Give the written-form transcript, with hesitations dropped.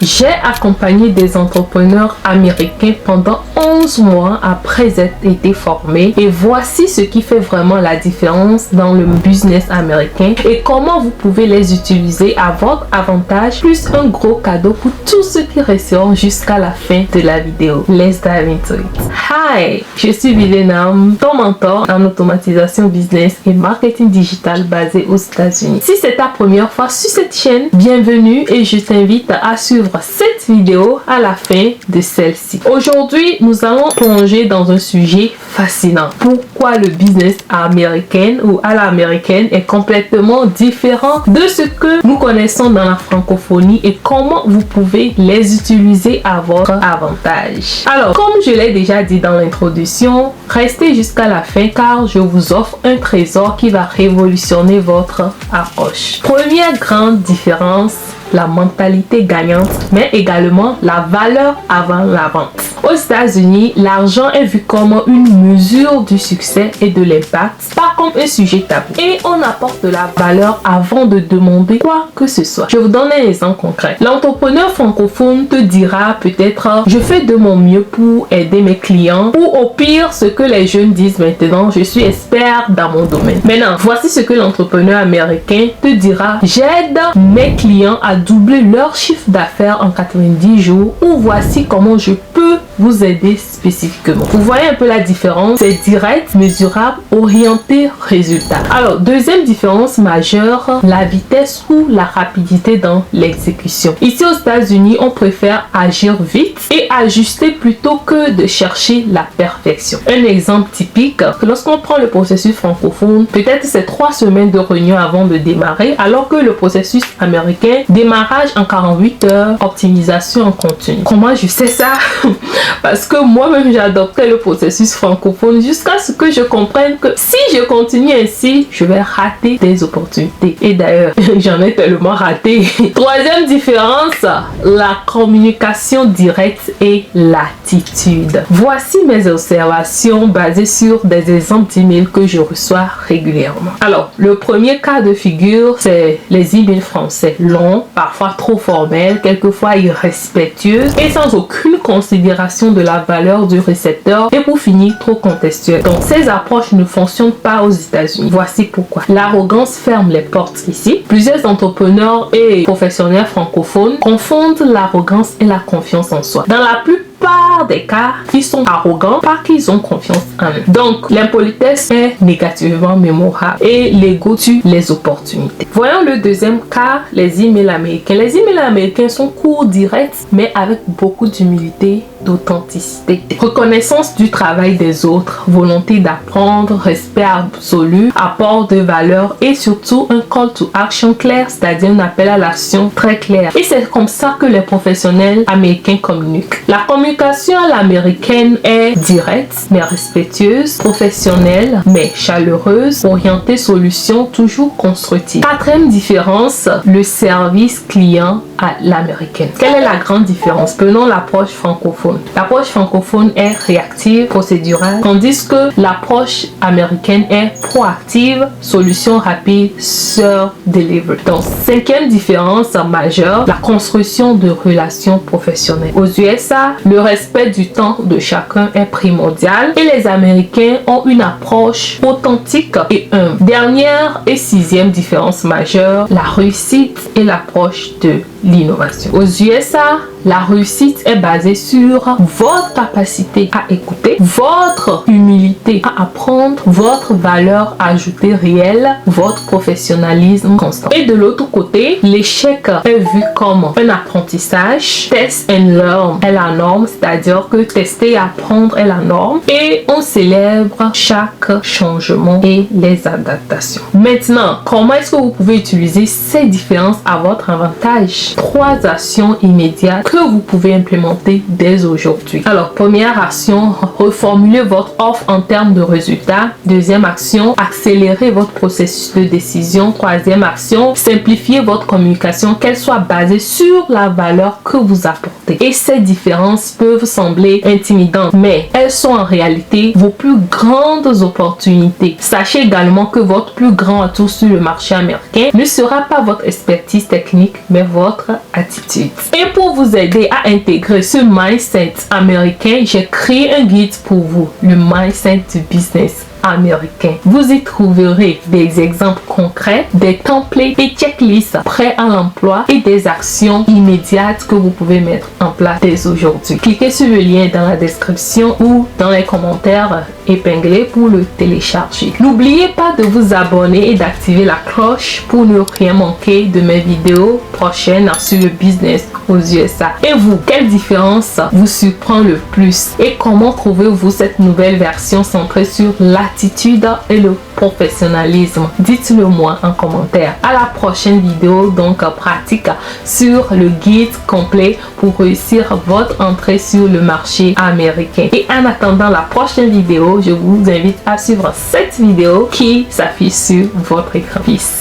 J'ai accompagné des entrepreneurs américains pendant 11 mois après être été formés et voici ce qui fait vraiment la différence dans le business américain et comment vous pouvez les utiliser à votre avantage, plus un gros cadeau pour tous ceux qui resteront jusqu'à la fin de la vidéo. Let's dive into it. Hi, je suis Vilenam, ton mentor en automatisation business et marketing digital basé aux États-Unis. Si c'est ta première fois sur cette chaîne, bienvenue et je t'invite à suivre cette vidéo à la fin de celle-ci. Aujourd'hui, nous allons plonger dans un sujet fascinant. Pourquoi le business américain ou à l'américaine est complètement différent de ce que nous connaissons dans la francophonie et comment vous pouvez les utiliser à votre avantage. Alors, comme je l'ai déjà dit dans l'introduction, restez jusqu'à la fin car je vous offre un trésor qui va révolutionner votre approche. Première grande différence, la mentalité gagnante, mais également la valeur avant la vente. Aux États-Unis, l'argent est vu comme une mesure du succès et de l'impact, pas comme un sujet tabou. Et on apporte de la valeur avant de demander quoi que ce soit. Je vous donne un exemple concret. L'entrepreneur francophone te dira peut-être « Je fais de mon mieux pour aider mes clients » ou au pire, ce que les jeunes disent maintenant « Je suis expert dans mon domaine ». Maintenant, voici ce que l'entrepreneur américain te dira « J'aide mes clients à doubler leur chiffre d'affaires en 90 jours » ou « Voici comment je peux vous aider spécifiquement. » Vous voyez un peu la différence? C'est direct, mesurable, orienté, résultat. Alors, deuxième différence majeure, la vitesse ou la rapidité dans l'exécution. Ici aux États-Unis, on préfère agir vite et ajuster plutôt que de chercher la perfection. Un exemple typique, lorsqu'on prend le processus francophone, peut-être c'est 3 semaines de réunion avant de démarrer, alors que le processus américain, démarrage en 48 heures, optimisation en continu. Comment je sais ça? Parce que moi-même j'ai adopté le processus francophone jusqu'à ce que je comprenne que si je continue ainsi, je vais rater des opportunités. Et d'ailleurs, j'en ai tellement raté. Troisième différence, la communication directe et l'attitude. Voici mes observations basées sur des exemples d'emails que je reçois régulièrement. Alors, le premier cas de figure, c'est les emails français longs, parfois trop formels, quelquefois irrespectueux et sans aucune considération de la valeur du récepteur et pour finir trop contextuel. Donc ces approches ne fonctionnent pas aux États-Unis. Voici pourquoi. L'arrogance ferme les portes ici. Plusieurs entrepreneurs et professionnels francophones confondent l'arrogance et la confiance en soi. Dans la plupart des cas, ils sont arrogants parce qu'ils ont confiance en eux. Donc l'impolitesse est négativement mémorable et l'ego tue les opportunités. Voyons le deuxième cas, les emails américains. Les emails américains sont courts, directs, mais avec beaucoup d'humilité, d'authenticité. Reconnaissance du travail des autres, volonté d'apprendre, respect absolu, apport de valeur et surtout un call to action clair, c'est-à-dire un appel à l'action très clair. Et c'est comme ça que les professionnels américains communiquent. La communication à l'américaine est directe mais respectueuse, professionnelle mais chaleureuse, orientée solution, toujours constructive. Quatrième différence, le service client à l'américaine. Quelle est la grande différence? Prenons l'approche francophone. L'approche francophone est réactive, procédurale, tandis que l'approche américaine est proactive, solution rapide, sur delivery. Donc, cinquième différence majeure, la construction de relations professionnelles. Aux USA, le respect du temps de chacun est primordial et les Américains ont une approche authentique et humble. Dernière et sixième différence majeure, la réussite et l'approche de l'innovation. Aux USA, la réussite est basée sur votre capacité à écouter, votre humilité à apprendre, votre valeur ajoutée réelle, votre professionnalisme constant. Et de l'autre côté, l'échec est vu comme un apprentissage. Test and learn est la norme, c'est-à-dire que tester et apprendre est la norme. Et on célèbre chaque changement et les adaptations. Maintenant, comment est-ce que vous pouvez utiliser ces différences à votre avantage? 3 actions immédiates que vous pouvez implémenter dès aujourd'hui. Alors, première action, reformuler votre offre en termes de résultats. Deuxième action, accélérer votre processus de décision. Troisième action, simplifier votre communication, qu'elle soit basée sur la valeur que vous apportez. apporter. Et ces différences peuvent sembler intimidantes, mais elles sont en réalité vos plus grandes opportunités. Sachez également que votre plus grand atout sur le marché américain ne sera pas votre expertise technique, mais votre attitude. Et pour vous aider à intégrer ce mindset américain, j'ai créé un guide pour vous, le mindset du business américain. Vous y trouverez des exemples concrets, des templates et checklists prêts à l'emploi et des actions immédiates que vous pouvez mettre en place dès aujourd'hui. Cliquez sur le lien dans la description ou dans les commentaires épinglés pour le télécharger. N'oubliez pas de vous abonner et d'activer la cloche pour ne rien manquer de mes vidéos prochaines sur le business aux USA. Et vous, quelle différence vous surprend le plus? Et comment trouvez-vous cette nouvelle version centrée sur l'attitude et le professionnalisme? Dites-le moi en commentaire. À la prochaine vidéo, donc pratique sur le guide complet pour réussir votre entrée sur le marché américain. Et en attendant la prochaine vidéo, je vous invite à suivre cette vidéo qui s'affiche sur votre écran. Peace.